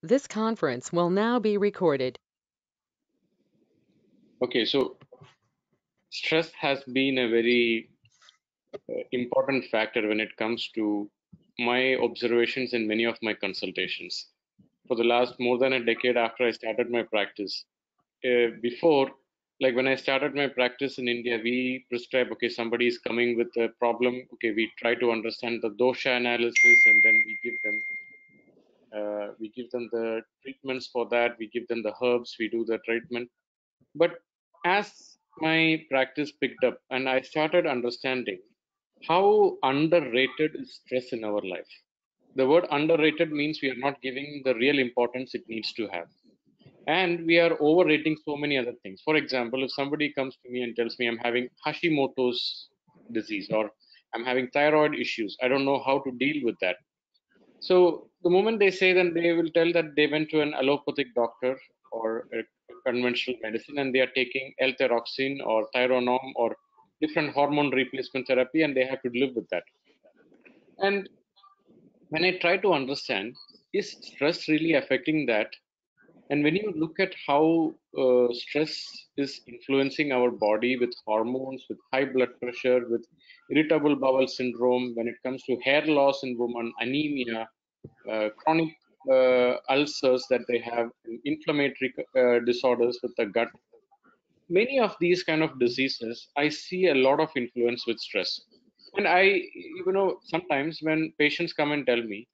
This conference will now be recorded. Okay, so stress has been a very important factor when it comes to my observations in many of my consultations. For the last more than a decade after I started my practice, before, like when I started my practice in India, we prescribe, okay, somebody is coming with a problem. Okay, we try to understand the dosha analysis and then we give them the treatments for that. We give them the herbs, we do the treatment. But as my practice picked up and I started understanding how underrated is stress in our life. The word underrated means we are not giving the real importance it needs to have. And we are overrating so many other things. For example, if somebody comes to me and tells me I'm having Hashimoto's disease or I'm having thyroid issues, I don't know how to deal with that. So the moment they say, then they will tell that they went to an allopathic doctor or a conventional medicine and they are taking L-thyroxine or Thyronorm or different hormone replacement therapy and they have to live with that. And when I try to understand, is stress really affecting that? And when you look at how stress is influencing our body with hormones, with high blood pressure, with irritable bowel syndrome, when it comes to hair loss in women, anemia, chronic ulcers that they have, inflammatory disorders with the gut. Many of these kind of diseases, I see a lot of influence with stress. And sometimes when patients come and tell me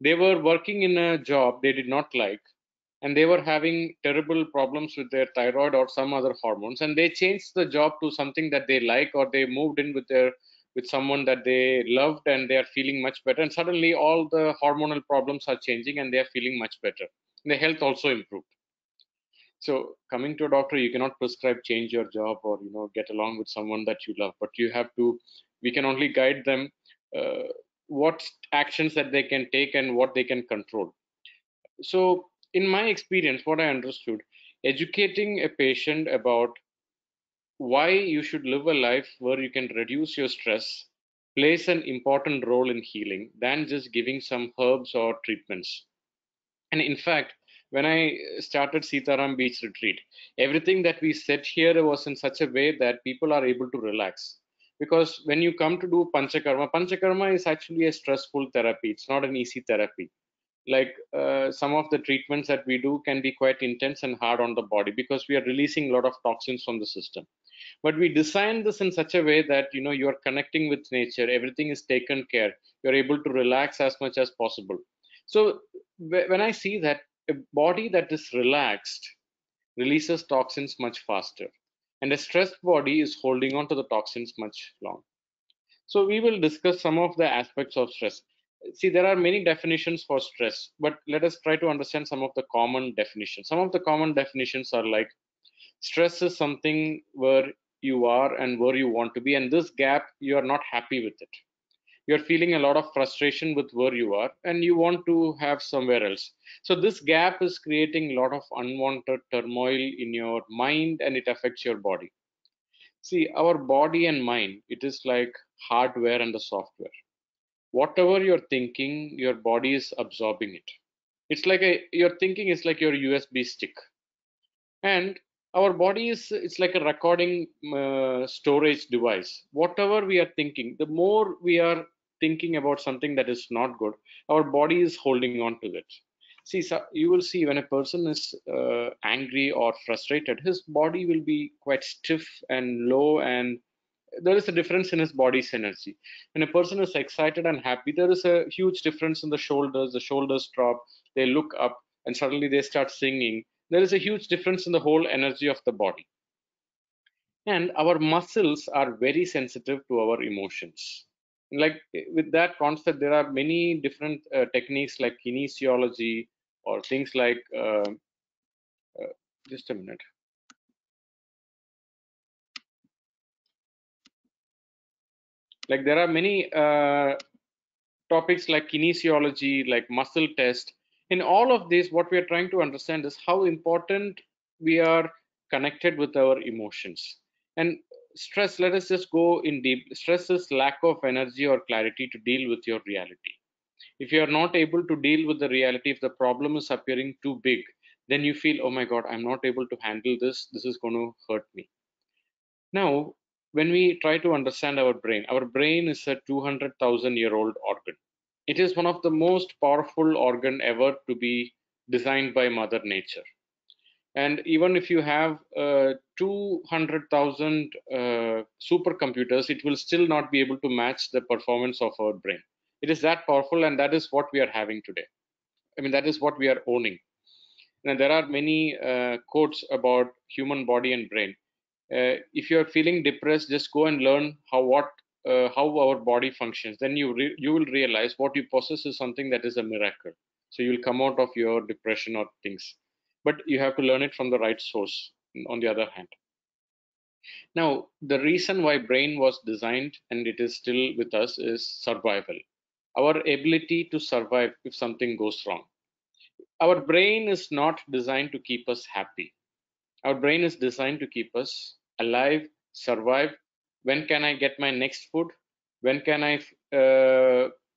they were working in a job they did not like, and they were having terrible problems with their thyroid or some other hormones, and they changed the job to something that they like, or they moved in with someone that they loved and they are feeling much better, and suddenly all the hormonal problems are changing and they are feeling much better. The health also improved. So coming to a doctor, you cannot prescribe change your job or get along with someone that you love, but you have to. We can only guide them uh, what actions that they can take and what they can control. So in my experience, what I understood, educating a patient about why you should live a life where you can reduce your stress plays an important role in healing than just giving some herbs or treatments. And in fact, when I started Sitaram Beach Retreat, everything that we said here was in such a way that people are able to relax. Because when you come to do Panchakarma is actually a stressful therapy. It's not an easy therapy. Like some of the treatments that we do can be quite intense and hard on the body because we are releasing a lot of toxins from the system. But we design this in such a way that you are connecting with nature, everything is taken care, you're able to relax as much as possible. So when I see that a body that is relaxed releases toxins much faster, and a stressed body is holding on to the toxins much long. So we will discuss some of the aspects of stress. See, there are many definitions for stress, but let us try to understand some of the common definitions. Some of the common definitions are like stress is something where you are and where you want to be, and this gap, you are not happy with it. You're feeling a lot of frustration with where you are, and you want to have somewhere else. So this gap is creating a lot of unwanted turmoil in your mind, and it affects your body. See, our body and mind, it is like hardware and the software. Whatever you're thinking, your body is absorbing it. It's like your thinking is like your USB stick, and our body is it's like a recording storage device. Whatever we are thinking, the more we are thinking about something that is not good, our body is holding on to it. See, so you will see when a person is angry or frustrated, his body will be quite stiff and low, and there is a difference in his body's energy. When a person is excited and happy, there is a huge difference in the shoulders. The shoulders drop, they look up, and suddenly they start singing. There is a huge difference in the whole energy of the body. And our muscles are very sensitive to our emotions. Like with that concept, there are many different techniques like kinesiology or things like, uh, just a minute. Like there are many topics like kinesiology, like muscle test. In all of this, what we are trying to understand is how important we are connected with our emotions. And stress, let us just go in deep. Stress is lack of energy or clarity to deal with your reality. If you are not able to deal with the reality, if the problem is appearing too big, then you feel, oh my God, I'm not able to handle this. This is going to hurt me. Now, when we try to understand our brain is a 200,000-year-old organ. It is one of the most powerful organ ever to be designed by Mother Nature. And even if you have 200,000 supercomputers, it will still not be able to match the performance of our brain. It is that powerful, and that is what we are having today. I mean, that is what we are owning. And there are many quotes about human body and brain. If you are feeling depressed, just go and learn how our body functions. Then you will realize what you possess is something that is a miracle. So you will come out of your depression or things, but you have to learn it from the right source. On the other hand, now the reason why brain was designed and it is still with us is survival. Our ability to survive if something goes wrong. Our brain is not designed to keep us happy. Our brain is designed to keep us alive, survive. When can I get my next food? When can I?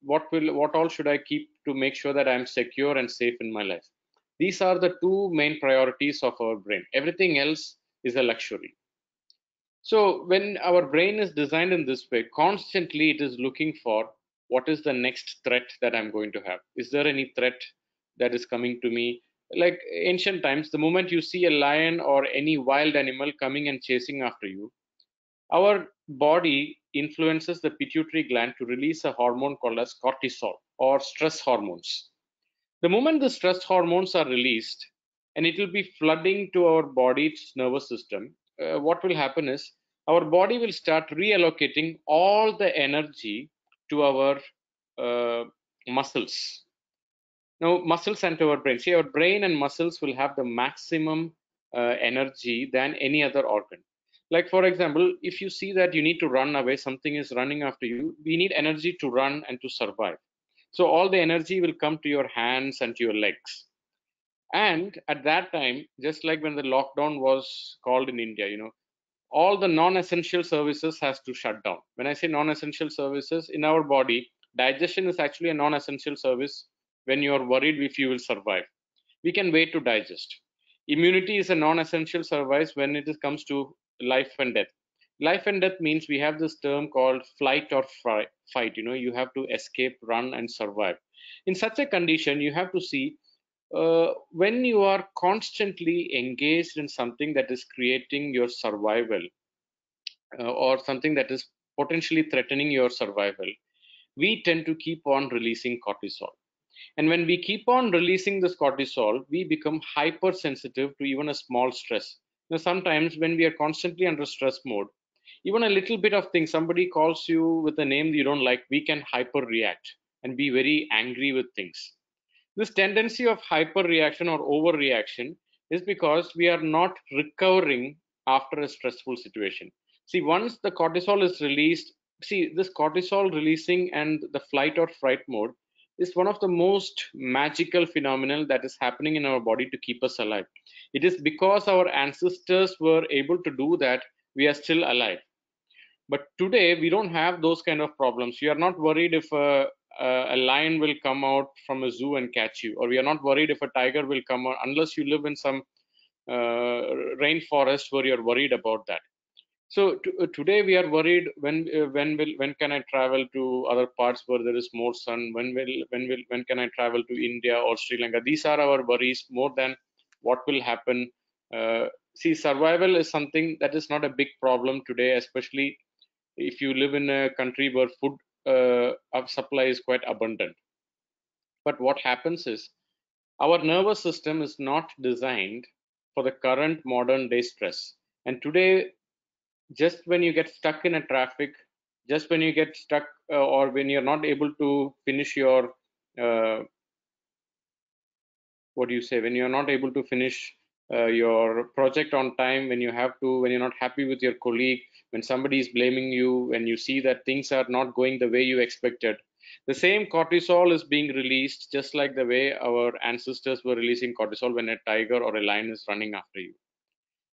What all should I keep to make sure that I'm secure and safe in my life? These are the two main priorities of our brain. Everything else is a luxury. So when our brain is designed in this way, constantly it is looking for what is the next threat that I'm going to have. Is there any threat that is coming to me? Like ancient times, the moment you see a lion or any wild animal coming and chasing after you, our body influences the pituitary gland to release a hormone called as cortisol or stress hormones. The moment the stress hormones are released, and it will be flooding to our body's nervous system, what will happen is our body will start reallocating all the energy to our uh, muscles. Now, muscles and to our brain. See, our brain and muscles will have the maximum energy than any other organ. Like, for example, if you see that you need to run away, something is running after you, we need energy to run and to survive. So all the energy will come to your hands and to your legs. And at that time, just like when the lockdown was called in India, all the non-essential services has to shut down. When I say non-essential services in our body, digestion is actually a non-essential service. When you are worried if you will survive, we can wait to digest. Immunity is a non-essential service when it comes to life and death. Life and death means we have this term called flight or fight. You have to escape, run, and survive. In such a condition, you have to see when you are constantly engaged in something that is creating your survival, or something that is potentially threatening your survival, we tend to keep on releasing cortisol. And when we keep on releasing this cortisol, we become hypersensitive to even a small stress. Sometimes when we are constantly under stress mode, even a little bit of thing, somebody calls you with a name you don't like, we can hyper react and be very angry with things. This tendency of hyper reaction or overreaction is because we are not recovering after a stressful situation. See, once the cortisol is released, see, this cortisol releasing and the flight or fright mode is one of the most magical phenomenon that is happening in our body to keep us alive. It is because our ancestors were able to do that, we are still alive. But today we don't have those kind of problems. We are not worried if a lion will come out from a zoo and catch you, or we are not worried if a tiger will come out, unless you live in some rainforest where you're worried about that. So today we are worried when can I travel to other parts where there is more sun? When can I travel to India or Sri Lanka? These are our worries more than what will happen. See, survival is something that is not a big problem today, especially if you live in a country where food supply is quite abundant. But what happens is our nervous system is not designed for the current modern day stress. And today, just when you get stuck in a traffic, just when you get stuck, or when you're not able to finish your uh, what do you say, when you're not able to finish your project on time, when you're not happy with your colleague, when somebody is blaming you, when you see that things are not going the way you expected, the same cortisol is being released, just like the way our ancestors were releasing cortisol when a tiger or a lion is running after you.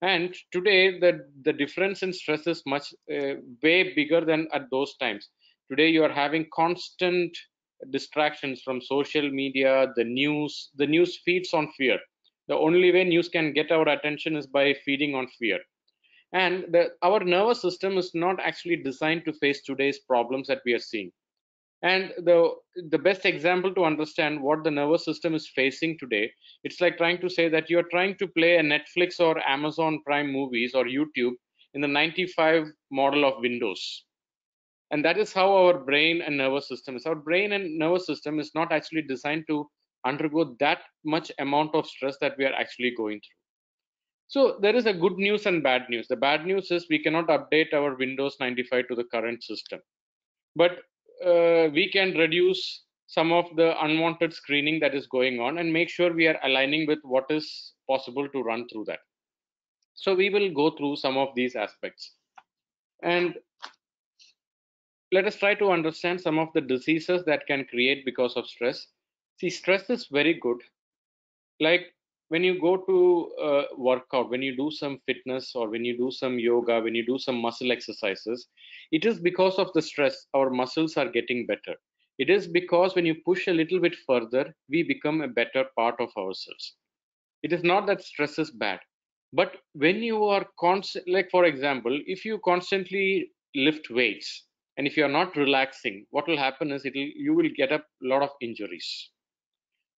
And today the difference in stress is much way bigger than at those times. Today you are having constant distractions from social media, the news feeds on fear. The only way news can get our attention is by feeding on fear. And our nervous system is not actually designed to face today's problems that we are seeing. And the best example to understand what the nervous system is facing today, it's like trying to say that you're trying to play a Netflix or Amazon Prime movies or YouTube in the 95 model of Windows. And that is how our brain and nervous system is. Our brain and nervous system is not actually designed to undergo that much amount of stress that we are actually going through. So there is a good news and bad news. The bad news is we cannot update our Windows 95 to the current system, but we can reduce some of the unwanted screening that is going on and make sure we are aligning with what is possible to run through that. So we will go through some of these aspects, and let us try to understand some of the diseases that can create because of stress. See, stress is very good. Like when you go to workout, when you do some fitness or when you do some yoga, when you do some muscle exercises, it is because of the stress our muscles are getting better. It is because when you push a little bit further, we become a better part of ourselves. It is not that stress is bad, but when you are constant, like for example, if you constantly lift weights and if you are not relaxing, what will happen is you will get a lot of injuries.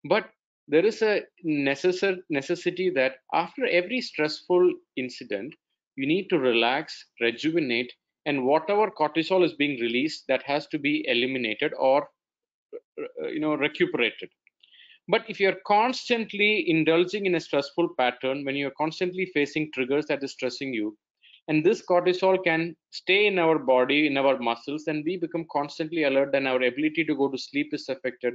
But there is a necessity that after every stressful incident, you need to relax, rejuvenate, and whatever cortisol is being released, that has to be eliminated or recuperated. But if you're constantly indulging in a stressful pattern, when you're constantly facing triggers that is stressing you, and this cortisol can stay in our body, in our muscles, and we become constantly alert, and our ability to go to sleep is affected,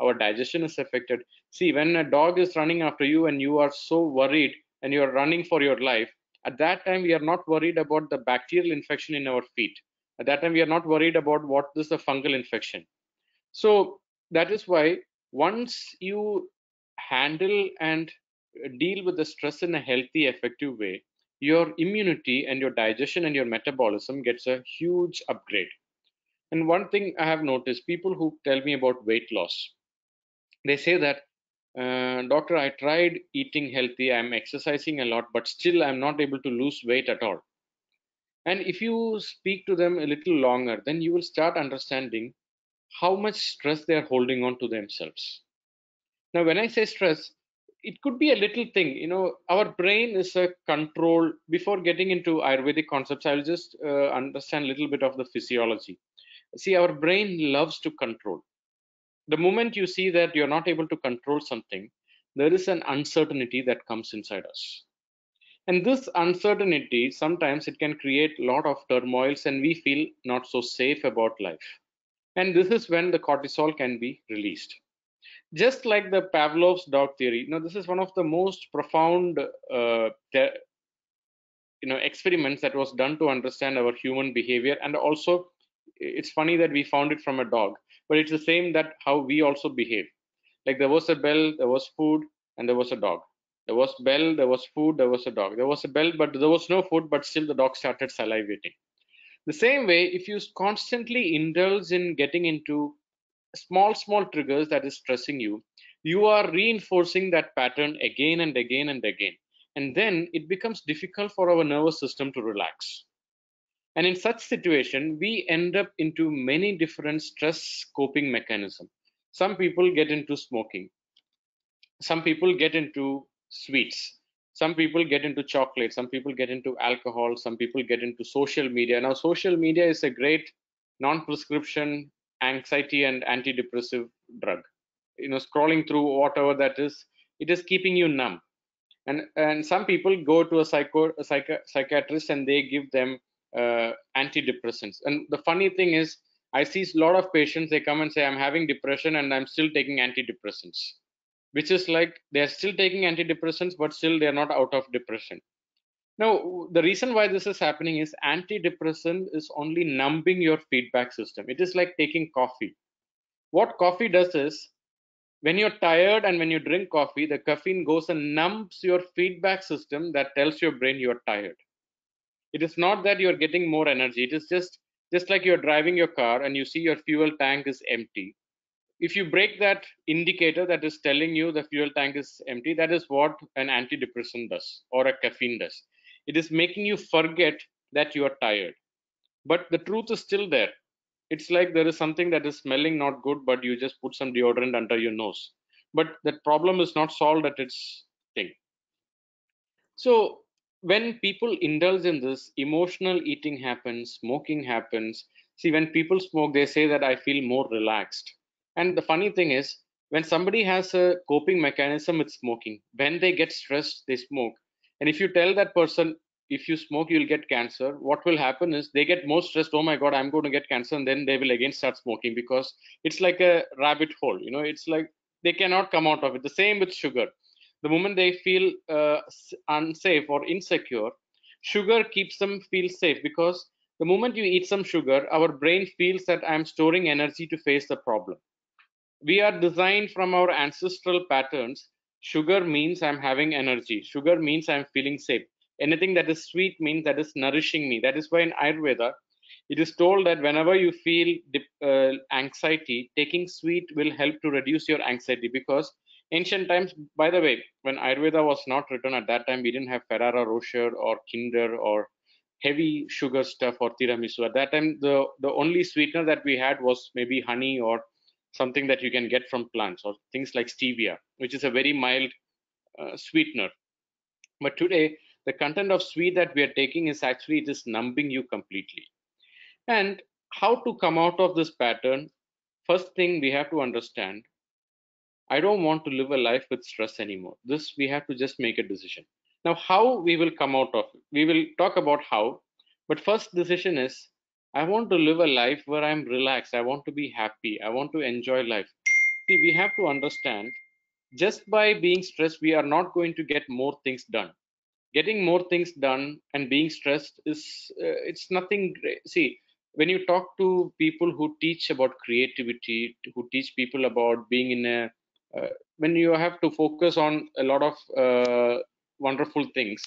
our digestion is affected. See, when a dog is running after you and you are so worried and you're running for your life, at that time we are not worried about the bacterial infection in our feet. At that time we are not worried about what is a fungal infection. So that is why once you handle and deal with the stress in a healthy, effective way, your immunity and your digestion and your metabolism gets a huge upgrade. And one thing I have noticed, people who tell me about weight loss, they say that, doctor, I tried eating healthy, I'm exercising a lot, but still I'm not able to lose weight at all. And if you speak to them a little longer, then you will start understanding how much stress they are holding on to themselves. Now, when I say stress, it could be a little thing. Our brain is a control. Before getting into Ayurvedic concepts, I'll just understand a little bit of the physiology. See, our brain loves to control. The moment you see that you're not able to control something, there is an uncertainty that comes inside us. And this uncertainty, sometimes it can create a lot of turmoils and we feel not so safe about life. And this is when the cortisol can be released. Just like the Pavlov's dog theory, this is one of the most profound experiments that was done to understand our human behavior. And also, it's funny that we found it from a dog, but it's the same that how we also behave. Like there was a bell, there was food, and there was a dog. There was bell, there was food, there was a dog. There was a bell, but there was no food, but still the dog started salivating. The same way, if you constantly indulge in getting into small triggers that is stressing you, you are reinforcing that pattern again and again and again, and then it becomes difficult for our nervous system to relax. And in such situation, we end up into many different stress coping mechanisms. Some people get into smoking, some people get into sweets, some people get into chocolate, some people get into alcohol, some people get into social media. Now social media is a great non-prescription anxiety and antidepressive drug. Scrolling through whatever that is, it is keeping you numb. And some people go to psychiatrist and they give them antidepressants. And the funny thing is, I see a lot of patients, they come and say, I'm having depression and I'm still taking antidepressants, which is like they're still taking antidepressants, but still they're not out of depression. Now, the reason why this is happening is antidepressant is only numbing your feedback system. It is like taking coffee. What coffee does is, when you're tired and when you drink coffee, the caffeine goes and numbs your feedback system that tells your brain you're tired. It is not that you're getting more energy. It is just like you're driving your car and you see your fuel tank is empty. if you break that indicator that is telling you the fuel tank is empty, that is what an antidepressant does or a caffeine does. It is making you forget that you are tired. But the truth is still there. It's like there is something that is smelling not good, but you just put some deodorant under your nose. But that problem is not solved at its thing. So when people indulge in this, emotional eating happens, smoking happens. See, when people smoke, they say that I feel more relaxed. And the funny thing is, when somebody has a coping mechanism with smoking, when they get stressed, they smoke. And if you tell that person, if you smoke, you'll get cancer, what will happen is they get more stressed. Oh my God, I'm going to get cancer. And then they will again start smoking because it's like a rabbit hole. It's like they cannot come out of it. The same with sugar. The moment they feel unsafe or insecure, sugar keeps them feel safe, because the moment you eat some sugar, our brain feels that I'm storing energy to face the problem. We are designed from our ancestral patterns. Sugar means I'm having energy, sugar means I'm feeling safe. Anything that is sweet means that is nourishing me. That is why in Ayurveda it is told that whenever you feel anxiety, taking sweet will help to reduce your anxiety. Because ancient times, by the way, when Ayurveda was not written, at that time we didn't have Ferrero Rocher or Kinder or heavy sugar stuff or tiramisu. At that time, the only sweetener that we had was maybe honey or something that you can get from plants, or things like stevia, which is a very mild sweetener. But today, the content of sweet that we are taking is actually, it is numbing you completely. And how to come out of this pattern? First thing we have to understand, I don't want to live a life with stress anymore. This we have to just make a decision. Now, how we will come out of it? We will talk about how, but first decision is, I want to live a life where I'm relaxed. I want to be happy. I want to enjoy life. See, we have to understand, just by being stressed, we are not going to get more things done. Getting more things done and being stressed is it's nothing great. See, when you talk to people who teach about creativity, who teach people about being in a when you have to focus on a lot of wonderful things,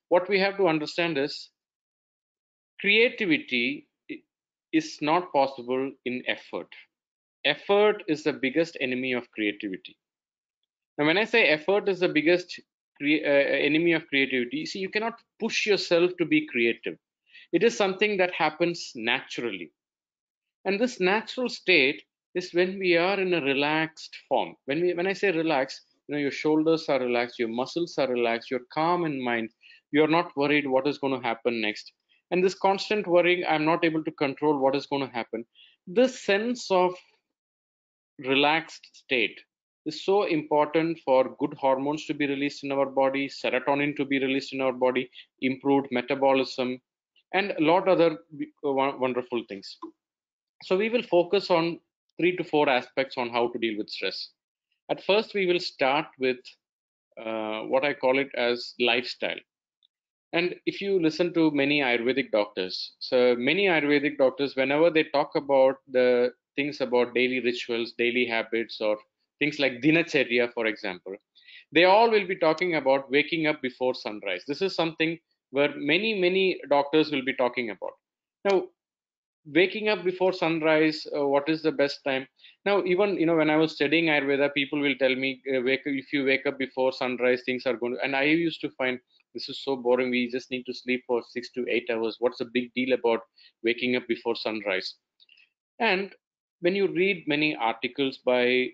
what we have to understand is creativity is not possible in effort. Effort is the biggest enemy of creativity. Now, when I say effort is the biggest enemy of creativity, see, you cannot push yourself to be creative. It is something that happens naturally. And this natural state is when we are in a relaxed form. When I say relaxed, your shoulders are relaxed, your muscles are relaxed, you're calm in mind, you're not worried what is going to happen next. And this constant worrying, I'm not able to control what is going to happen. This sense of relaxed state is so important for good hormones to be released in our body, serotonin to be released in our body, improved metabolism, and a lot other wonderful things. So we will focus on 3 to 4 aspects on how to deal with stress. At first, we will start with what I call it as lifestyle. And if you listen to many Ayurvedic doctors, so many Ayurvedic doctors, whenever they talk about the things about daily rituals, daily habits, or things like dinacharya, for example, they all will be talking about waking up before sunrise. This is something where many doctors will be talking about. Now, waking up before sunrise, what is the best time? Now, even when I was studying Ayurveda, people will tell me, if you wake up before sunrise, things are going to, and I used to find this is so boring. We just need to sleep for 6 to 8 hours. What's the big deal about waking up before sunrise? And when you read many articles by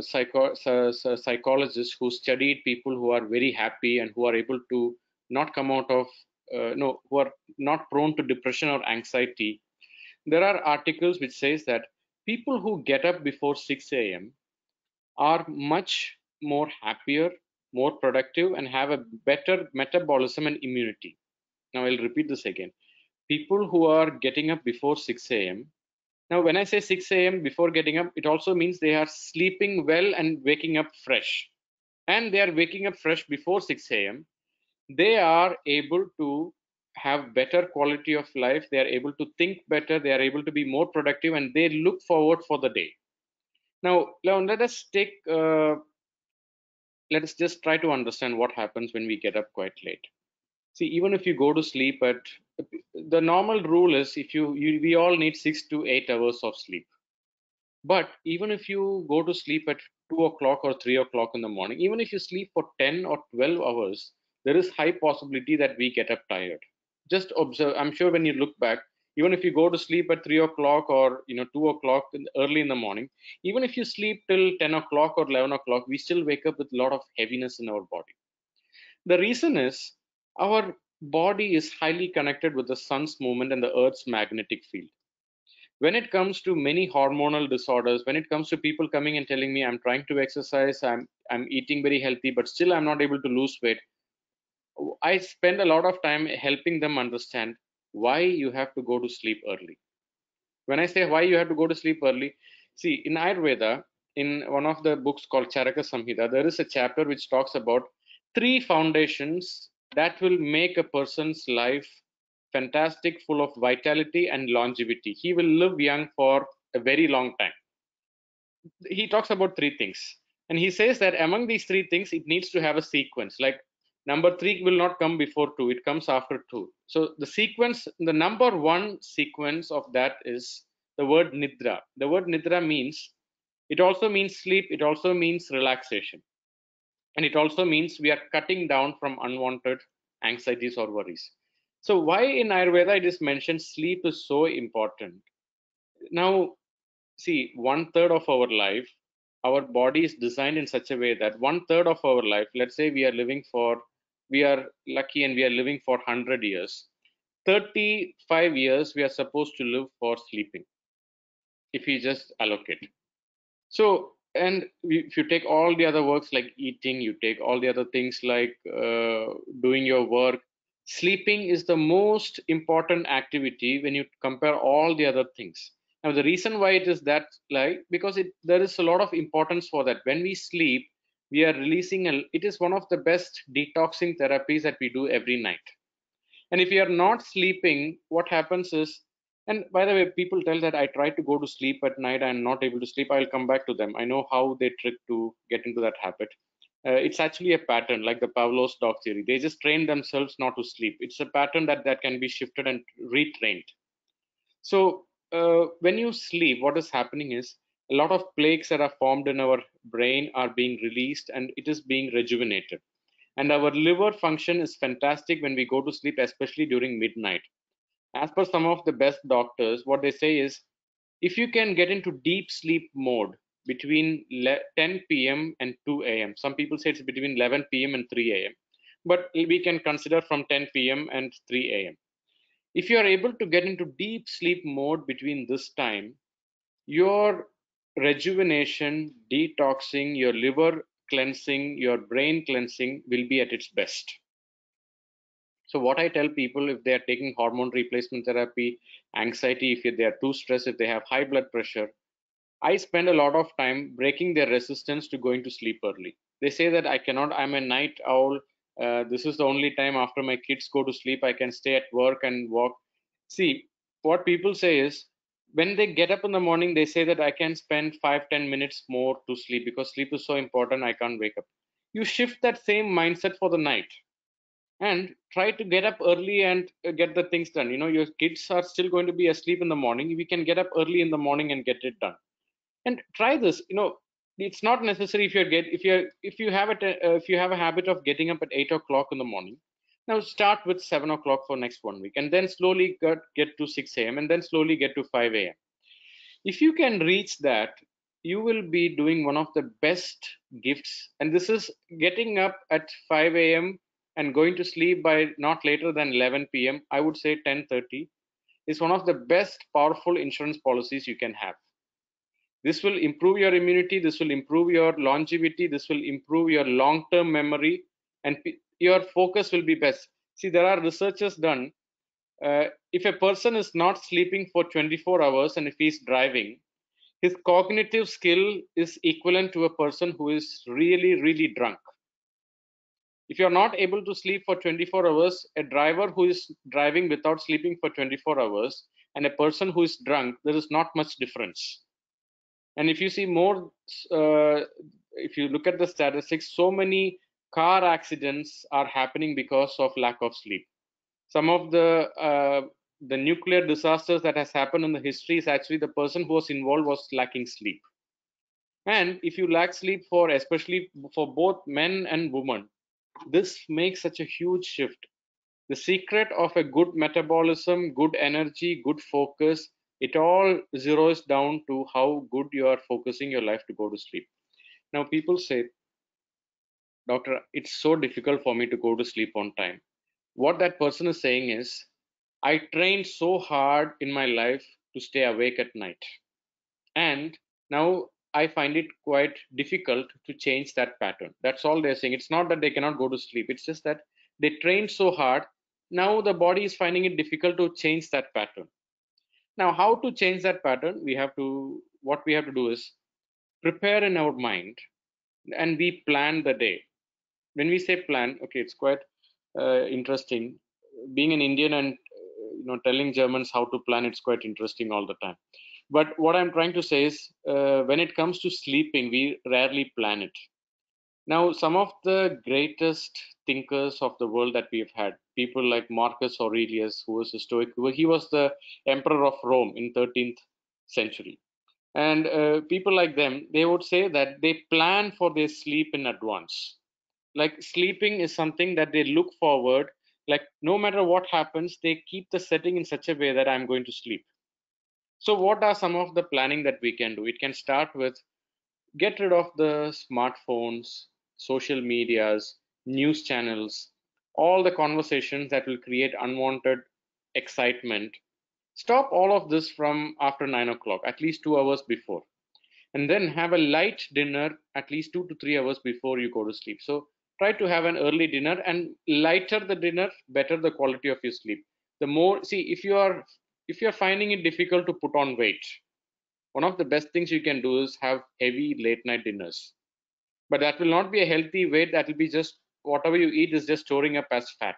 psychologists who studied people who are very happy and who are able to not come out of no who are not prone to depression or anxiety, there are articles which says that people who get up before 6 a.m. are much more happier, more productive, and have a better metabolism and immunity. Now I'll repeat this again. People who are getting up before 6 a.m. Now, when I say 6 a.m. before getting up, it also means they are sleeping well and waking up fresh. And they are waking up fresh before 6 a.m. They are able to have better quality of life. They are able to think better. They are able to be more productive, and they look forward for the day. Now, let us let us just try to understand what happens when we get up quite late. See, even if you go to sleep at the normal rule is, if we all need 6 to 8 hours of sleep. But even if you go to sleep at 2 o'clock or 3 o'clock in the morning, even if you sleep for 10 or 12 hours, there is high possibility that we get up tired. Just observe. I'm sure when you look back, even if you go to sleep at 3 o'clock or 2 o'clock early in the morning, even if you sleep till 10 o'clock or 11 o'clock, we still wake up with a lot of heaviness in our body. The reason is our body is highly connected with the sun's movement and the earth's magnetic field. When it comes to many hormonal disorders, when it comes to people coming and telling me I'm trying to exercise, I'm eating very healthy, but still I'm not able to lose weight, I spend a lot of time helping them understand why you have to go to sleep early. When I say why you have to go to sleep early, see, in Ayurveda, in one of the books called Charaka Samhita, there is a chapter which talks about three foundations that will make a person's life fantastic, full of vitality and longevity. He will live young for a very long time. He talks about three things. And he says that among these three things, it needs to have a sequence. Like number three will not come before two, it comes after two. So the sequence, the number one sequence of that is the word nidra. The word nidra means, it also means sleep, it also means relaxation. And it also means we are cutting down from unwanted anxieties or worries. So why in Ayurveda it is mentioned sleep is so important? Now, see, one third of our life, our body is designed in such a way that one third of our life, let's say we are lucky and we are living for 100 years, 35 years we are supposed to live for sleeping if we just allocate. So, and if you take all the other works like eating, you take all the other things like doing your work, sleeping is the most important activity when you compare all the other things. Now, the reason why it is that, like, because there is a lot of importance for that. When we sleep, we are releasing, it is one of the best detoxing therapies that we do every night. And if you are not sleeping, what happens is, and by the way, people tell that I try to go to sleep at night, I'm not able to sleep. I'll come back to them. I know how they trick to get into that habit. It's actually a pattern, like the Pavlov's dog theory. They just train themselves not to sleep. It's a pattern that can be shifted and retrained. So when you sleep, what is happening is a lot of plaques that are formed in our brain are being released and it is being rejuvenated. And our liver function is fantastic when we go to sleep, especially during midnight. As per some of the best doctors, what they say is if you can get into deep sleep mode between 10 p.m. and 2 a.m., some people say it's between 11 p.m. and 3 a.m., but we can consider from 10 p.m. and 3 a.m. If you are able to get into deep sleep mode between this time, your rejuvenation, detoxing, your liver cleansing, your brain cleansing will be at its best. So what I tell people, if they are taking hormone replacement therapy, anxiety, if they are too stressed, if they have high blood pressure, I spend a lot of time breaking their resistance to going to sleep early. They say that I cannot, I'm a night owl. This is the only time after my kids go to sleep, I can stay at work and walk. See, what people say is when they get up in the morning, they say that I can spend 5-10 minutes more to sleep because sleep is so important, I can't wake up. You shift that same mindset for the night and try to get up early and get the things done. Your kids are still going to be asleep in the morning. We can get up early in the morning and get it done. And try this. It's not necessary if you have a habit of getting up at 8 o'clock in the morning. Now start with 7 o'clock for next 1 week, and then slowly get to 6 a.m. and then slowly get to 5 a.m. If you can reach that, you will be doing one of the best gifts. And this is getting up at 5 a.m. and going to sleep by not later than 11 p.m. I would say 10:30 is one of the best powerful insurance policies you can have. This will improve your immunity, this will improve your longevity, this will improve your long-term memory, and your focus will be best. See, there are researches done. If a person is not sleeping for 24 hours and if he's driving, his cognitive skill is equivalent to a person who is really, really drunk. If you're not able to sleep for 24 hours, a driver who is driving without sleeping for 24 hours and a person who is drunk, there is not much difference. And if you see more, if you look at the statistics, so many car accidents are happening because of lack of sleep. Some of the the nuclear disasters that has happened in the history is actually the person who was involved was lacking sleep. And if you lack sleep, for especially for both men and women, this makes such a huge shift. The secret of a good metabolism, good energy, good focus, it all zeroes down to how good you are focusing your life to go to sleep. Now, people say, Doctor, it's so difficult for me to go to sleep on time. What that person is saying is, I trained so hard in my life to stay awake at night. And now I find it quite difficult to change that pattern. That's all they're saying. It's not that they cannot go to sleep, it's just that they trained so hard. Now the body is finding it difficult to change that pattern. Now, how to change that pattern? What we have to do is prepare in our mind and we plan the day. When we say plan, okay, it's quite interesting. Being an Indian and telling Germans how to plan, it's quite interesting all the time. But what I'm trying to say is, when it comes to sleeping, we rarely plan it. Now, some of the greatest thinkers of the world that we've had, people like Marcus Aurelius, who was a Stoic, he was the emperor of Rome in 13th century. And people like them, they would say that they plan for their sleep in advance. Like sleeping is something that they look forward, like no matter what happens, they keep the setting in such a way that I'm going to sleep. So what are some of the planning that we can do? It can start with get rid of the smartphones, social medias, news channels, all the conversations that will create unwanted excitement. Stop all of this from after 9 o'clock, at least 2 hours before, and then have a light dinner at least 2 to 3 hours before you go to sleep. So try to have an early dinner, and lighter the dinner, better the quality of your sleep. The more, see, if you're finding it difficult to put on weight, one of the best things you can do is have heavy late night dinners. But that will not be a healthy weight. That will be just whatever you eat is just storing up as fat.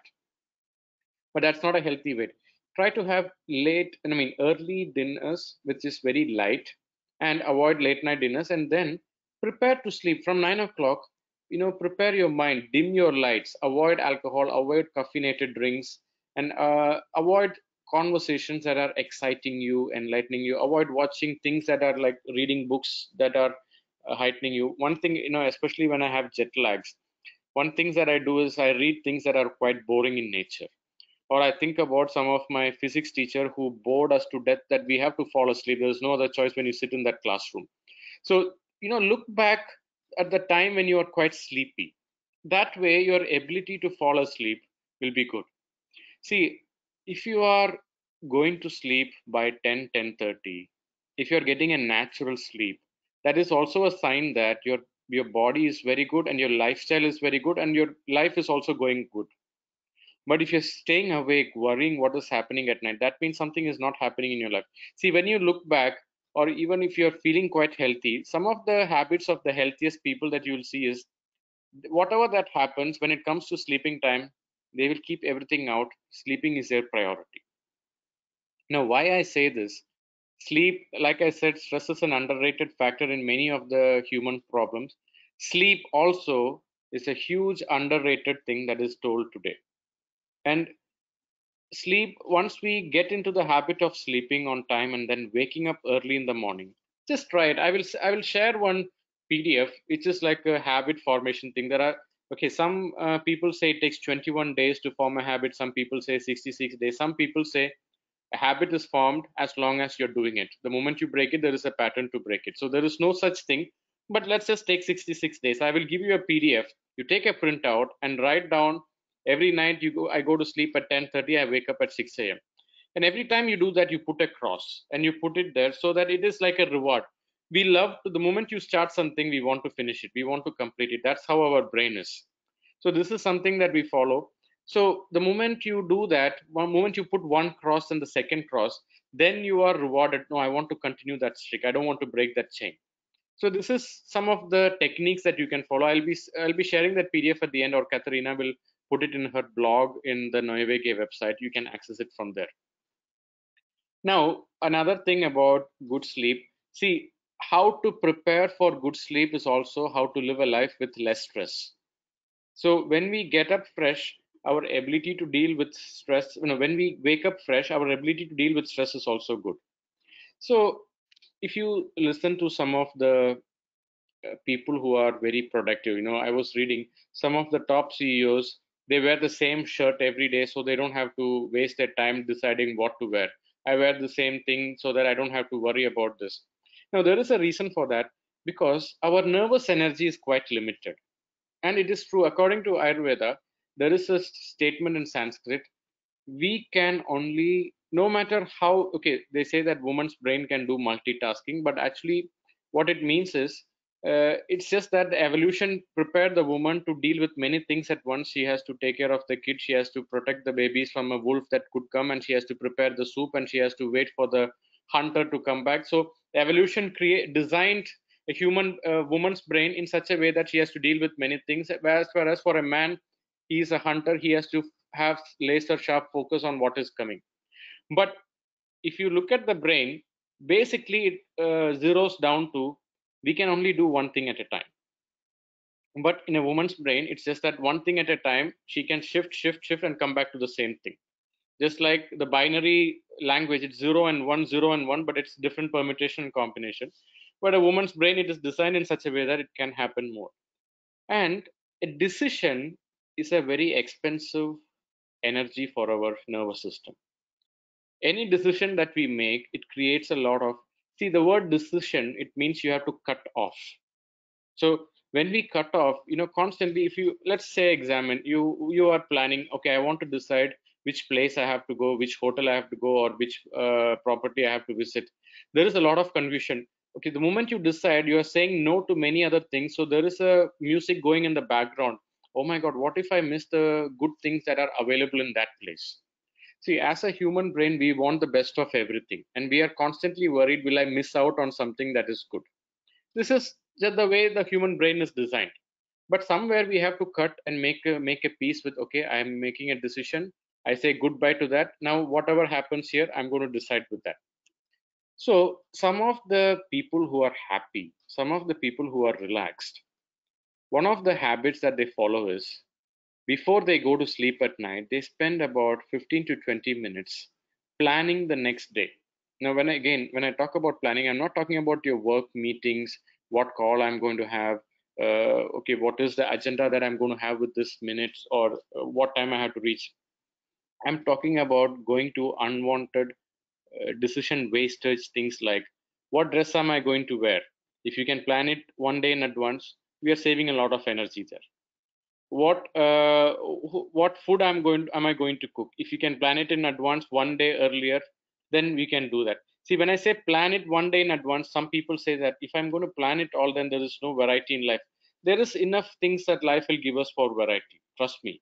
But that's not a healthy weight. Try to have early dinners, which is very light, and avoid late night dinners, and then prepare to sleep from 9 o'clock. Prepare your mind, dim your lights, avoid alcohol, avoid caffeinated drinks, and avoid conversations that are exciting you, enlightening you. Avoid watching things that are like reading books that are heightening you. One thing, especially when I have jet lags, one thing that I do is I read things that are quite boring in nature. Or I think about some of my physics teacher who bored us to death that we have to fall asleep. There's no other choice when you sit in that classroom. So, look back at the time when you are quite sleepy. That way, your ability to fall asleep will be good. See, if you are going to sleep by 10:30, if you're getting a natural sleep, that is also a sign that your body is very good and your lifestyle is very good and your life is also going good. But if you're staying awake, worrying what is happening at night, that means something is not happening in your life. See, when you look back, or even if you're feeling quite healthy, some of the habits of the healthiest people that you'll see is whatever that happens when it comes to sleeping time, they will keep everything out. Sleeping is their priority. Now, why I say this, sleep, like I said, stress is an underrated factor in many of the human problems. Sleep also is a huge underrated thing that is told today. And sleep, once we get into the habit of sleeping on time and then waking up early in the morning, just try it. I will share one PDF. It's just like a habit formation thing. There are, okay, some people say it takes 21 days to form a habit, some people say 66 days, some people say a habit is formed as long as you're doing it. The moment you break it, there is a pattern to break it. So there is no such thing. But let's just take 66 days. I will give you a PDF. You take a printout and write down every night I go to sleep at 10:30, I wake up at 6 a.m. And every time you do that, you put a cross and you put it there so that it is like a reward. We love to, the moment you start something, we want to finish it. We want to complete it. That's how our brain is. So this is something that we follow. So the moment you do that, one moment you put one cross and the second cross, then you are rewarded. No, I want to continue that streak. I don't want to break that chain. So this is some of the techniques that you can follow. I'll be sharing that PDF at the end, or Katharina will put it in her blog in the Noivege website. You can access it from there. Now, another thing about good sleep. See, how to prepare for good sleep is also how to live a life with less stress. So when we get up fresh, our ability to deal with stress, when we wake up fresh, our ability to deal with stress is also good. So if you listen to some of the people who are very productive, I was reading some of the top CEOs, they wear the same shirt every day so they don't have to waste their time deciding what to wear. I wear the same thing so that I don't have to worry about this. Now there is a reason for that, because our nervous energy is quite limited. And it is true, according to Ayurveda, there is a statement in Sanskrit: we can only, no matter how, okay, they say that woman's brain can do multitasking, but actually what it means is, it's just that the evolution prepared the woman to deal with many things at once. She has to take care of the kid, she has to protect the babies from a wolf that could come, and she has to prepare the soup, and she has to wait for the hunter to come back. So evolution designed a human woman's brain in such a way that she has to deal with many things, whereas for a man, he is a hunter, he has to have laser sharp focus on what is coming. But if you look at the brain, basically it zeroes down to, we can only do one thing at a time. But in a woman's brain, it's just that one thing at a time. She can shift and come back to the same thing. Just like the binary language, it's 0 and 1, but it's different permutation and combination. But a woman's brain, it is designed in such a way that it can happen more. And a decision is a very expensive energy for our nervous system. Any decision that we make, it creates a lot of, see, the word decision, it means you have to cut off. So when we cut off, constantly, if you, let's say, examine, you are planning, okay, I want to decide which place I have to go, which hotel I have to go, or which property I have to visit. There is a lot of confusion. Okay, the moment you decide, you are saying no to many other things, so there is a music going in the background. Oh my god, what if I miss the good things that are available in that place? See, as a human brain, we want the best of everything, and we are constantly worried, will I miss out on something that is good? This is just the way the human brain is designed. But somewhere we have to cut and make a peace with, okay, I am making a decision. I say goodbye to that. Now, whatever happens here, I'm going to decide with that. So, some of the people who are happy, some of the people who are relaxed, one of the habits that they follow is, before they go to sleep at night, they spend about 15 to 20 minutes planning the next day. Now, when I talk about planning, I'm not talking about your work meetings, what call I'm going to have, okay, what is the agenda that I'm going to have with this minutes, or what time I have to reach. I'm talking about going to unwanted decision wastage things like, what dress am I going to wear? If you can plan it one day in advance, we are saving a lot of energy there. What food am I going to cook? If you can plan it in advance one day earlier, then we can do that. See, when I say plan it one day in advance, some people say that if I'm going to plan it all, then there is no variety in life. There is enough things that life will give us for variety, trust me.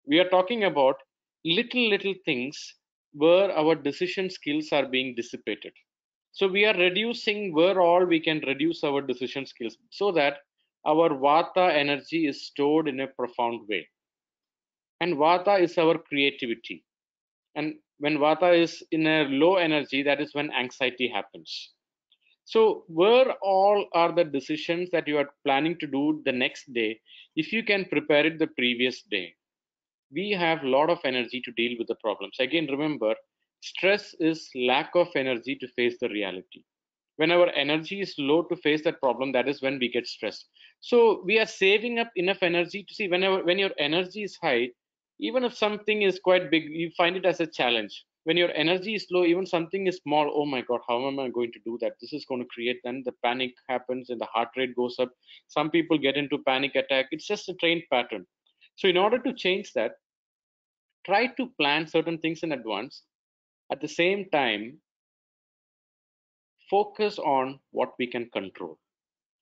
We are talking about little things where our decision skills are being dissipated. So we are reducing where all we can reduce our decision skills, so that our vata energy is stored in a profound way. And vata is our creativity. And when vata is in a low energy, that is when anxiety happens. So where all are the decisions that you are planning to do the next day, if you can prepare it the previous day, we have a lot of energy to deal with the problems. Again, remember, stress is lack of energy to face the reality. When our energy is low to face that problem, that is when we get stressed. So we are saving up enough energy to see, when your energy is high, even if something is quite big, you find it as a challenge. When your energy is low, even something is small, oh my god, how am I going to do that? This is going to create, then the panic happens and the heart rate goes up. Some people get into panic attack. It's just a trained pattern. So in order to change that, try to plan certain things in advance. At the same time, focus on what we can control.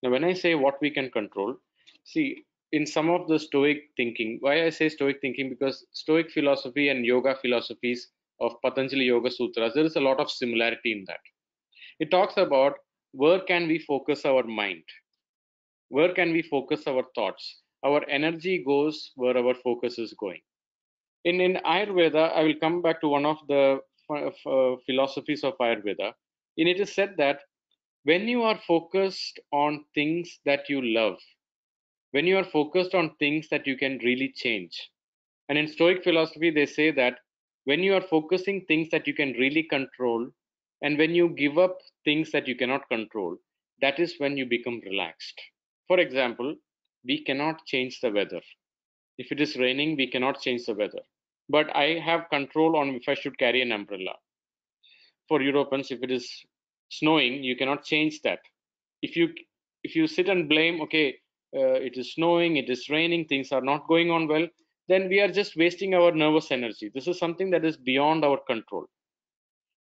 Now, when I say what we can control, see, in some of the Stoic thinking, why I say Stoic thinking, because Stoic philosophy and yoga philosophies of Patanjali Yoga Sutras, there is a lot of similarity in that. It talks about, where can we focus our mind? Where can we focus our thoughts? Our energy goes where our focus is going. In Ayurveda, I will come back to one of the philosophies of Ayurveda. In it is said that when you are focused on things that you love, when you are focused on things that you can really change, And in Stoic philosophy, they say that when you are focusing things that you can really control, and when you give up things that you cannot control, that is when you become relaxed. For example, we cannot change the weather. If it is raining, we cannot change the weather. But I have control on if I should carry an umbrella. For Europeans, if it is snowing, you cannot change that. If you sit and blame, okay, it is snowing, it is raining, things are not going on well, then we are just wasting our nervous energy. This is something that is beyond our control.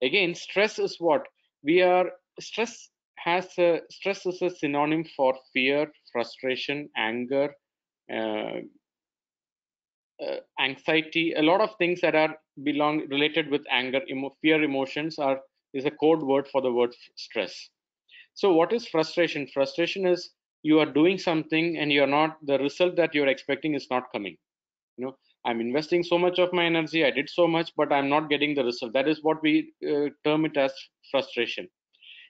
Again, stress is what we are. Stress is a synonym for fear, frustration, anger, uh, anxiety. A lot of things that are belong related with anger, fear, emotions are is a code word for the word stress. So what is frustration? Frustration is you are doing something and you're not, the result that you're expecting is not coming. I'm investing so much of my energy, I did so much, but I'm not getting the result. That is what we term it as frustration.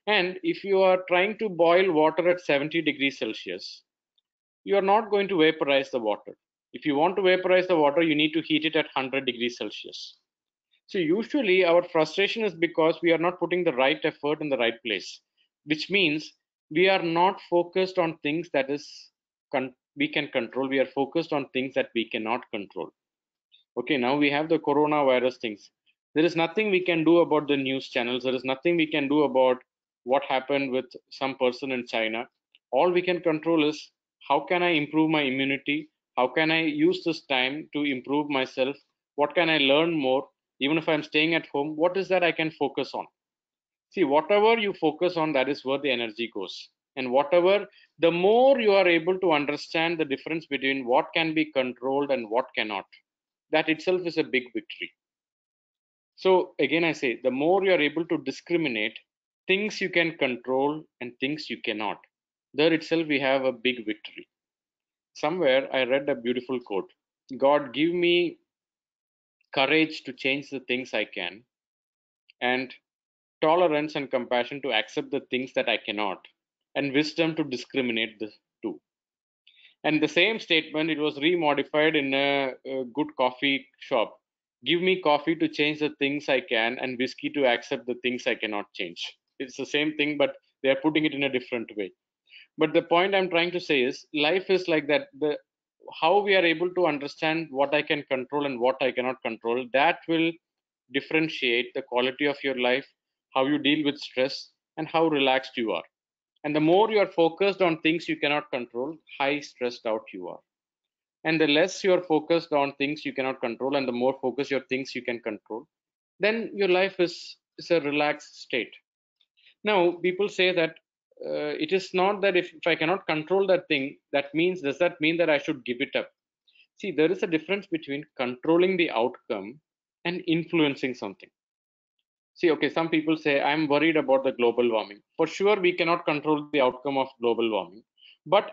And if you are trying to boil water at 70 degrees Celsius, you are not going to vaporize the water. If you want to vaporize the water, you need to heat it at 100 degrees Celsius. So usually our frustration is because we are not putting the right effort in the right place, which means we are not focused on things that is we can control. We are focused on things that we cannot control. Okay, now we have the coronavirus things. There is nothing we can do about the news channels. There is nothing we can do about what happened with some person in China. All we can control is how can I improve my immunity? How can I use this time to improve myself? What can I learn more? Even if I'm staying at home, what is that I can focus on? See, whatever you focus on, that is where the energy goes. And whatever, the more you are able to understand the difference between what can be controlled and what cannot, that itself is a big victory. So again, I say the more you are able to discriminate things you can control and things you cannot, there itself we have a big victory. Somewhere I read a beautiful quote: God, give me courage to change the things I can, and tolerance and compassion to accept the things that I cannot, and wisdom to discriminate the two. And the same statement, it was remodified in a good coffee shop. Give me coffee to change the things I can, and whiskey to accept the things I cannot change. It's the same thing, but they are putting it in a different way. But the point I'm trying to say is life is like that. The how we are able to understand what I can control and what I cannot control, that will differentiate the quality of your life, how you deal with stress, and how relaxed you are. And the more you are focused on things you cannot control, high stressed out you are. And the less you are focused on things you cannot control, and the more focused your things you can control, then your life is a relaxed state. Now, people say that it is not that if I cannot control that thing, that means, does that mean that I should give it up? See, there is a difference between controlling the outcome and influencing something. See, okay, some people say, I'm worried about the global warming. For sure, we cannot control the outcome of global warming. But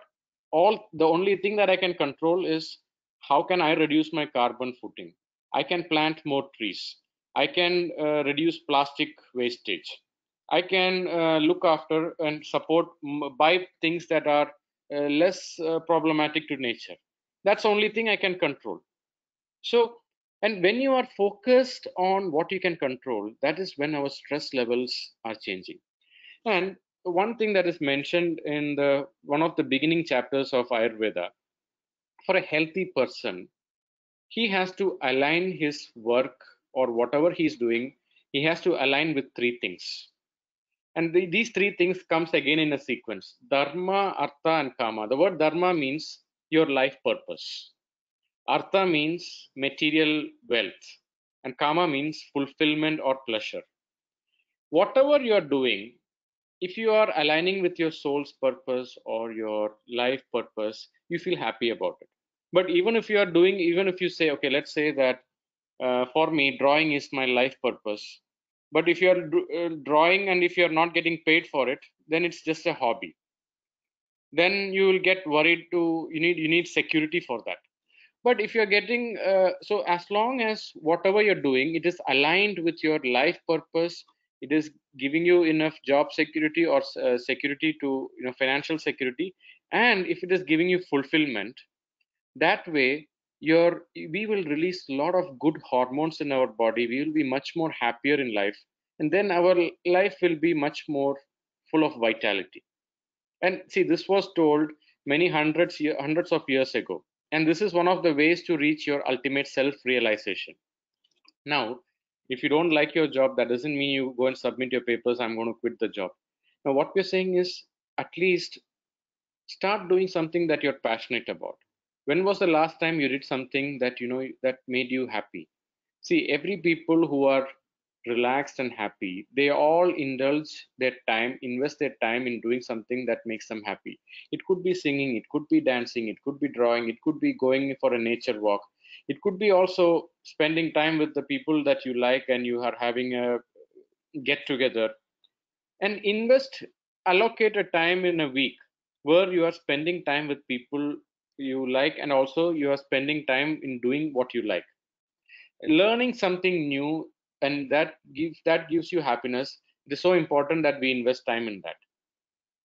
the only thing that I can control is how can I reduce my carbon footing? I can plant more trees. I can reduce plastic wastage. I can look after and support, buy things that are less problematic to nature. That's the only thing I can control. So, and when you are focused on what you can control, that is when our stress levels are changing. And one thing that is mentioned in the one of the beginning chapters of Ayurveda, for a healthy person, he has to align his work or whatever he's doing, he has to align with three things. And these three things comes again in a sequence: dharma, artha, and kama. The word dharma means your life purpose. Artha means material wealth, and kama means fulfillment or pleasure. Whatever you are doing, if you are aligning with your soul's purpose or your life purpose, you feel happy about it. But even if you are doing, even if you say, okay, let's say that for me, drawing is my life purpose. But if you are drawing and if you are not getting paid for it, then it's just a hobby. Then you will get worried to, you need security for that. But if you're getting so as long as whatever you're doing, it is aligned with your life purpose, it is giving you enough job security or security to, financial security, and if it is giving you fulfillment, that way we will release a lot of good hormones in our body. We will be much more happier in life, and then our life will be much more full of vitality. And see, this was told many hundreds of years ago, and this is one of the ways to reach your ultimate self realization. Now, if you don't like your job, that doesn't mean you go and submit your papers, I'm going to quit the job. Now, what we're saying is, at least start doing something that you're passionate about. When was the last time you did something that that made you happy? See, every people who are relaxed and happy, they all indulge their time, invest their time in doing something that makes them happy. It could be singing, it could be dancing, it could be drawing, it could be going for a nature walk. It could be also spending time with the people that you like and you are having a get together. And allocate a time in a week where you are spending time with people you like, and also you are spending time in doing what you like, learning something new, and that gives you happiness. It is so important that we invest time in that,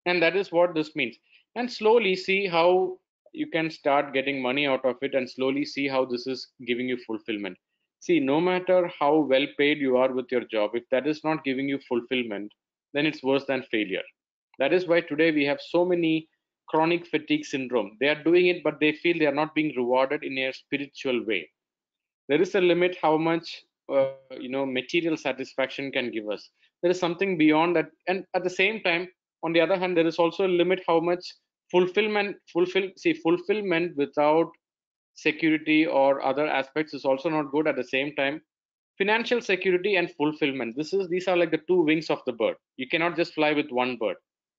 and that is what this means. And slowly see how you can start getting money out of it, and slowly see how this is giving you fulfillment. See, no matter how well paid you are with your job, if that is not giving you fulfillment, then it's worse than failure. That is why today we have so many chronic fatigue syndrome. They are doing it, but they feel they are not being rewarded in a spiritual way. There is a limit how much material satisfaction can give us. There is something beyond that, and at the same time, on the other hand, there is also a limit how much fulfillment without security or other aspects is also not good. At the same time, financial security and fulfillment, these are like the two wings of the bird. You cannot just fly with one bird.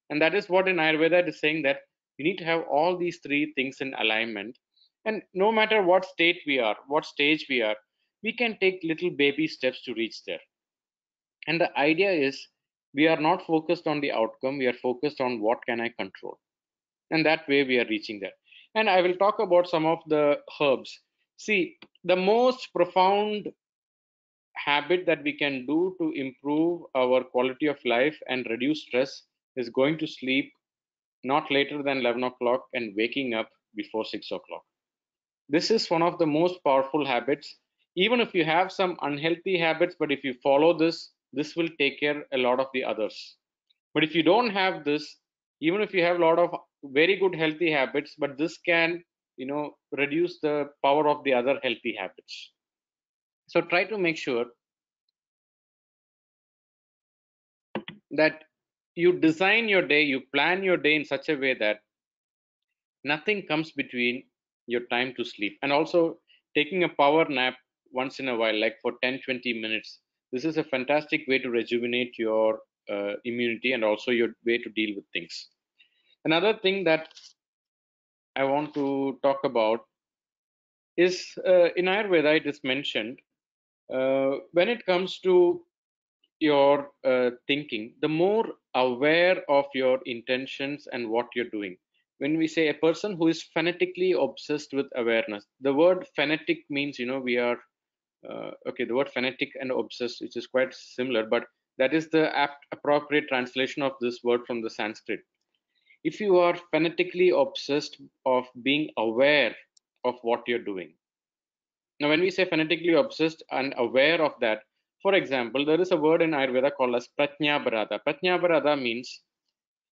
And that is what in Ayurveda it is saying, that you need to have all these three things in alignment. And no matter what state we are, what stage we are, we can take little baby steps to reach there. And the idea is, we are not focused on the outcome, we are focused on what can I control. And that way we are reaching there. And I will talk about some of the herbs. See, the most profound habit that we can do to improve our quality of life and reduce stress is going to sleep not later than 11 o'clock and waking up before 6 o'clock. This is one of the most powerful habits. Even if you have some unhealthy habits, but if you follow this, this will take care a lot of the others. But if you don't have this, even if you have a lot of very good healthy habits, but this can, reduce the power of the other healthy habits. So try to make sure that you design your day, you plan your day in such a way that nothing comes between your time to sleep. And also taking a power nap once in a while, like for 10-20 minutes. This is a fantastic way to rejuvenate your immunity and also your way to deal with things. Another thing that I want to talk about is in Ayurveda, it is mentioned when it comes to your thinking, the more aware of your intentions and what you're doing. When we say a person who is fanatically obsessed with awareness, the word fanatic means, we are, okay, the word fanatic and obsessed, which is quite similar, but that is the appropriate translation of this word from the Sanskrit. If you are fanatically obsessed of being aware of what you're doing. Now, when we say fanatically obsessed and aware of that, for example, there is a word in Ayurveda called as Pratnyabarada. Pratnyabarada means,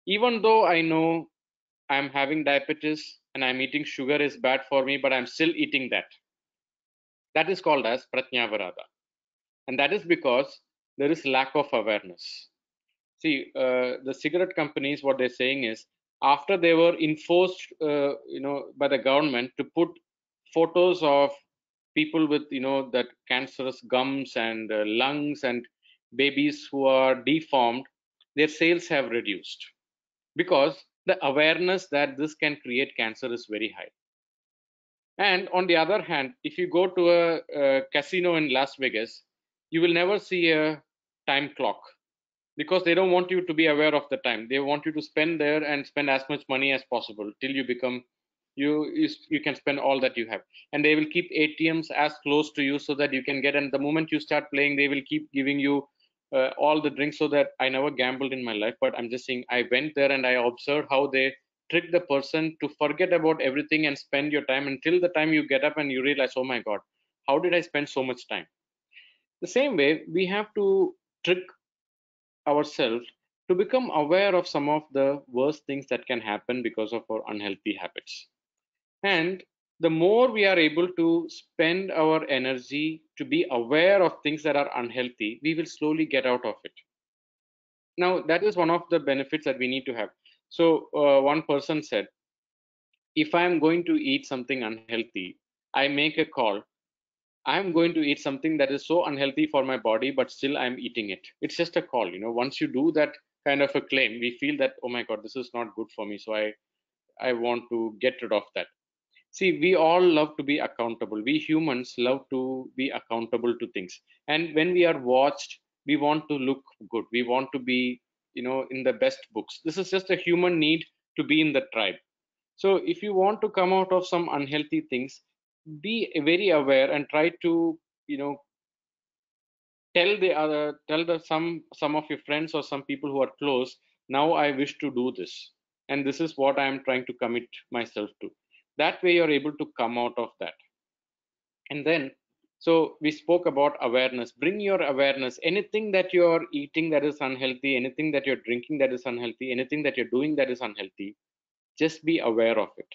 even though I know I'm having diabetes and I'm eating sugar is bad for me, but I'm still eating that. That is called as Pratnyabarada. And that is because there is lack of awareness. See, the cigarette companies, what they're saying is, after they were enforced, by the government to put photos of people with, that cancerous gums and lungs and babies who are deformed, their sales have reduced because the awareness that this can create cancer is very high. And on the other hand, if you go to a casino in Las Vegas, you will never see a time clock because they don't want you to be aware of the time. They want you to spend there and spend as much money as possible till you become you can spend all that you have. And they will keep ATMs as close to you so that you can get, and the moment you start playing, they will keep giving you all the drinks. So that I never gambled in my life, but I'm just saying I went there and I observed how they trick the person to forget about everything and spend your time until the time you get up and you realize, oh my God, how did I spend so much time? The same way, we have to trick ourselves to become aware of some of the worst things that can happen because of our unhealthy habits. And the more we are able to spend our energy to be aware of things that are unhealthy, we will slowly get out of it. Now, that is one of the benefits that we need to have. So, one person said, if I'm going to eat something unhealthy, I make a call. I'm going to eat something that is so unhealthy for my body, but still I'm eating it. It's just a call. Once you do that kind of a claim, we feel that, oh my God, this is not good for me. So I want to get rid of that. See, we all love to be accountable. We humans love to be accountable to things. And when we are watched, we want to look good. We want to be, in the best books. This is just a human need to be in the tribe. So if you want to come out of some unhealthy things, be very aware and try to, you know, tell the some of your friends or some people who are close. Now I wish to do this, and this is what I am trying to commit myself to. That way, you're able to come out of that. And then, so we spoke about awareness. Bring your awareness. Anything that you're eating that is unhealthy, anything that you're drinking that is unhealthy, anything that you're doing that is unhealthy, just be aware of it.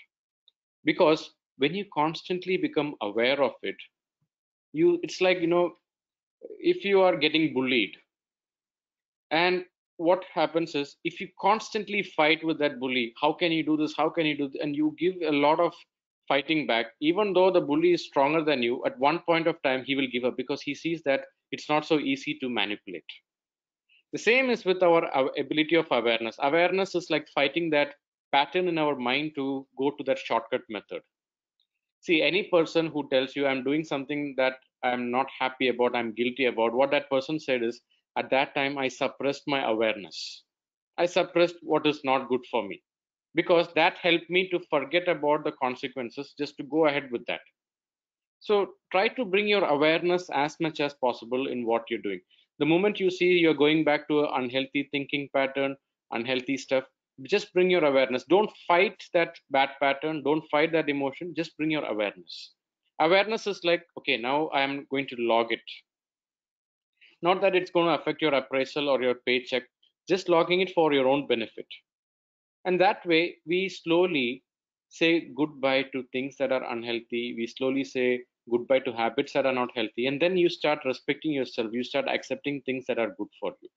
Because when you constantly become aware of it, it's like, if you are getting bullied, and what happens is, if you constantly fight with that bully, how can you do this, how can you do this? And you give a lot of fighting back, even though the bully is stronger than you, at one point of time he will give up because he sees that it's not so easy to manipulate. The same is with our ability of awareness. Awareness is like fighting that pattern in our mind to go to that shortcut method. See, any person who tells you I'm doing something that I'm not happy about, I'm guilty about, what that person said is, at that time, I suppressed my awareness. I suppressed what is not good for me because that helped me to forget about the consequences, just to go ahead with that. So try to bring your awareness as much as possible in what you're doing. The moment you see you're going back to an unhealthy thinking pattern, unhealthy stuff, just bring your awareness. Don't fight that bad pattern. Don't fight that emotion. Just bring your awareness. Awareness is like, okay, now I am going to log it. Not that it's going to affect your appraisal or your paycheck, just logging it for your own benefit. And that way, we slowly say goodbye to things that are unhealthy. We slowly say goodbye to habits that are not healthy. And then you start respecting yourself. You start accepting things that are good for you.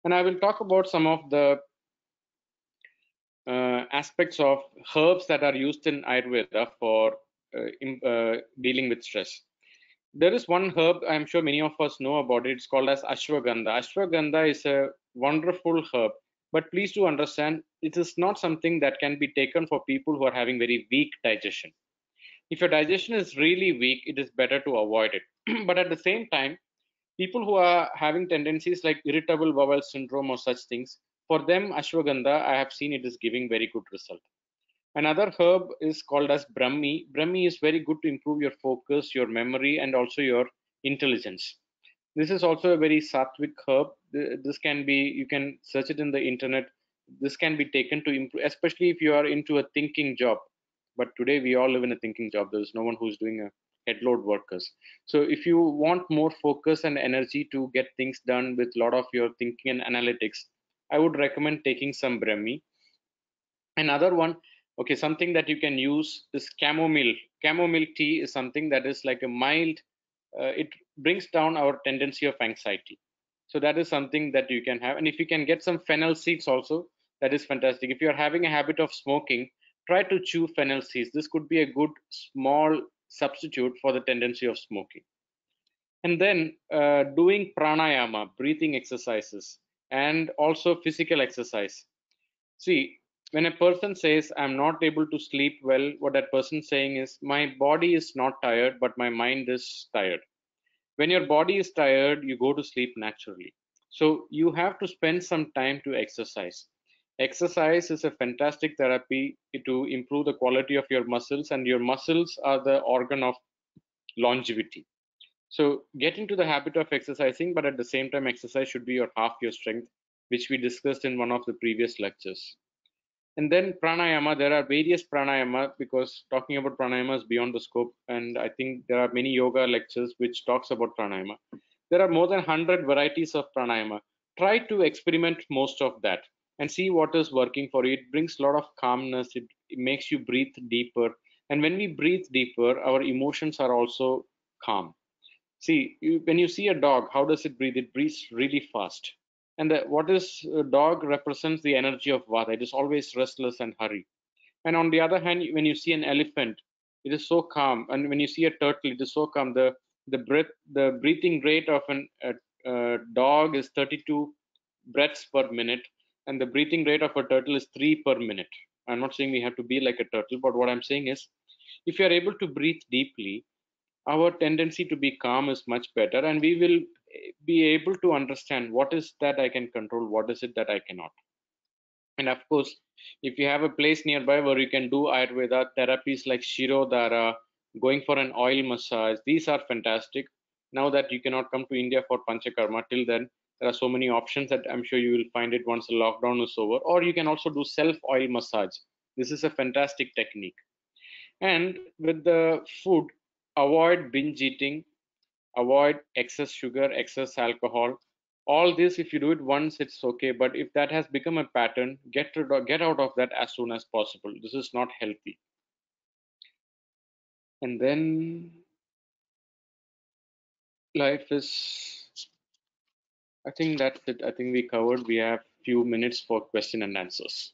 And I will talk about some of the aspects of herbs that are used in Ayurveda for dealing with stress. There is one herb I'm sure many of us know about it. It's called as ashwagandha. Ashwagandha is a wonderful herb, but please do understand it is not something that can be taken for people who are having very weak digestion. If your digestion is really weak, it is better to avoid it. But at the same time, people who are having tendencies like irritable bowel syndrome or such things, for them ashwagandha, I have seen it is giving very good result. Another herb is called as Brahmi. Brahmi is very good to improve your focus, your memory, and also your intelligence. This is also a very sattvic herb. This can be, you can search it in the internet. This can be taken to improve, especially if you are into a thinking job. But today we all live in a thinking job. There's no one who's doing a headload workers. So if you want more focus and energy to get things done with a lot of your thinking and analytics, I would recommend taking some Brahmi. Another one, okay, something that you can use is chamomile. Chamomile tea is something that is like a mild, it brings down our tendency of anxiety. So that is something that you can have. And if you can get some fennel seeds also, that is fantastic. If you're having a habit of smoking, try to chew fennel seeds. This could be a good small substitute for the tendency of smoking. And then doing pranayama, breathing exercises, and also physical exercise. See, when a person says, I'm not able to sleep well, what that person saying is, my body is not tired, but my mind is tired. When your body is tired, you go to sleep naturally. So you have to spend some time to exercise. Exercise is a fantastic therapy to improve the quality of your muscles, and your muscles are the organ of longevity. So get into the habit of exercising, but at the same time, exercise should be your half your strength, which we discussed in one of the previous lectures. And then pranayama, there are various pranayama, because talking about pranayama is beyond the scope. And I think there are many yoga lectures which talks about pranayama. There are more than 100 varieties of pranayama. Try to experiment most of that and see what is working for you. It brings a lot of calmness. It makes you breathe deeper. And when we breathe deeper, our emotions are also calm. See, when you see a dog, how does it breathe? It breathes really fast. And what is dog represents the energy of vata. It is always restless and hurry. And on the other hand, when you see an elephant, it is so calm. And when you see a turtle, it is so calm. The breathing rate of a dog is 32 breaths per minute, and the breathing rate of a turtle is 3 per minute. I'm not saying we have to be like a turtle, but what I'm saying is, if you are able to breathe deeply, our tendency to be calm is much better, and we will be able to understand what is that I can control, what is it that I cannot. And of course, if you have a place nearby where you can do Ayurveda therapies like Shirodhara, going for an oil massage, these are fantastic. Now that you cannot come to India for Panchakarma, till then, there are so many options that I'm sure you will find it once the lockdown is over. Or you can also do self oil massage. This is a fantastic technique. And with the food, avoid binge eating, avoid excess sugar, excess alcohol. All this, if you do it once, it's okay. But if that has become a pattern, get out of that as soon as possible. This is not healthy. And then life is, I think that's it. I think we covered. We have few minutes for question and answers.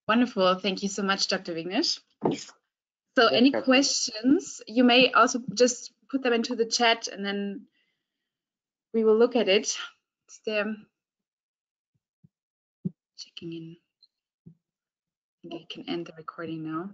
Wonderful. Thank you so much, Dr. Vignesh. So Yes, any Captain. questions, you may also just put them into the chat and then we will look at it. Is there checking in? I think I can end the recording now.